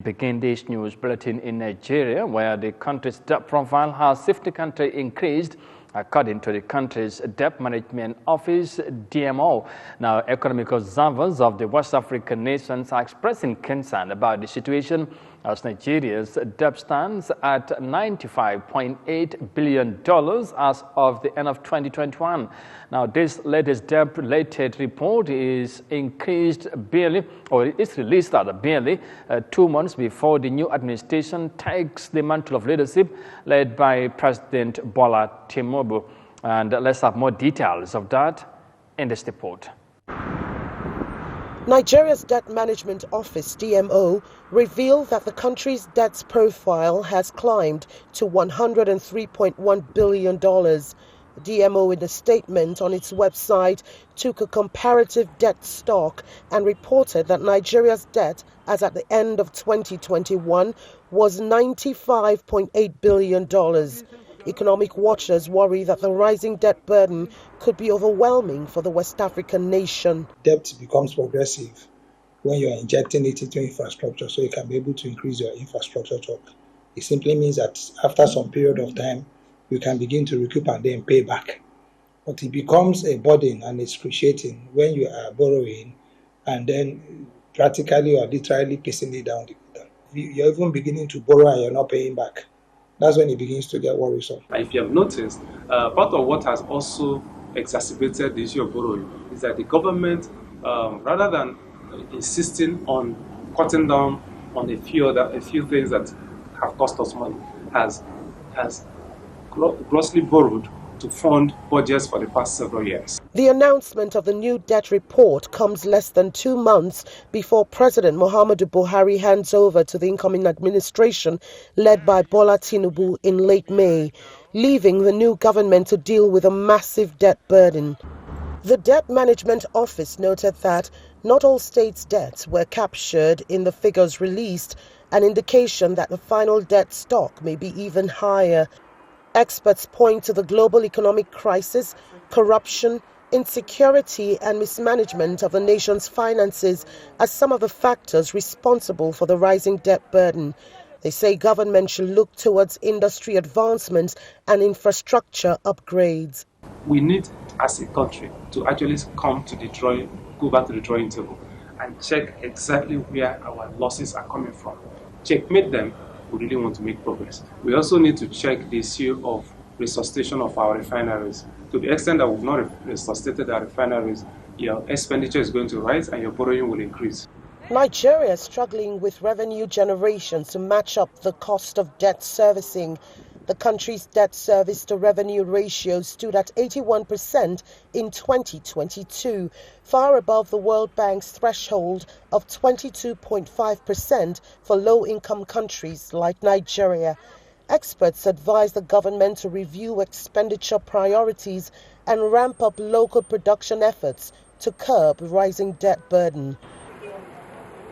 Begin this news bulletin in Nigeria, where the country's debt profile has significantly increased, according to the country's Debt Management Office, DMO. Now, economic observers of the West African nations are expressing concern about the situation as Nigeria's debt stands at $95.8 billion as of the end of 2021. Now, this latest debt-related report is released barely 2 months before the new administration takes the mantle of leadership led by President Bola Tinubu. And let's have more details of that in this report. Nigeria's Debt Management Office, DMO, revealed that the country's debt profile has climbed to $103.1 billion. DMO, in a statement on its website, took a comparative debt stock and reported that Nigeria's debt, as at the end of 2021, was $95.8 billion. Economic watchers worry that the rising debt burden could be overwhelming for the West African nation. Debt becomes progressive when you are injecting it into infrastructure, so you can be able to increase your infrastructure stock. It simply means that after some period of time, you can begin to recoup and then pay back. But it becomes a burden and excruciating when you are borrowing and then practically or literally pacing it down. You're even beginning to borrow and you're not paying back. That's when it begins to get worrisome. If you have noticed, part of what has also exacerbated the issue of borrowing is that the government, rather than insisting on cutting down on a few things that have cost us money, has grossly borrowed to fund budgets for the past several years. The announcement of the new debt report comes less than 2 months before President Muhammadu Buhari hands over to the incoming administration led by Bola Tinubu in late May, leaving the new government to deal with a massive debt burden. The Debt Management Office noted that not all states' debts were captured in the figures released, an indication that the final debt stock may be even higher. Experts point to the global economic crisis, corruption, insecurity and mismanagement of the nation's finances as some of the factors responsible for the rising debt burden. They say government should look towards industry advancements and infrastructure upgrades. We need, as a country, to actually go back to the drawing table and check exactly where our losses are coming from. Checkmate them. We really want to make progress. We also need to check the issue of resuscitation of our refineries. To the extent that we've not resuscitated our refineries, your expenditure is going to rise and your borrowing will increase. Nigeria is struggling with revenue generation to match up the cost of debt servicing. The country's debt service to revenue ratio stood at 81% in 2022, far above the World Bank's threshold of 22.5% for low-income countries like Nigeria. Experts advise the government to review expenditure priorities and ramp up local production efforts to curb rising debt burden.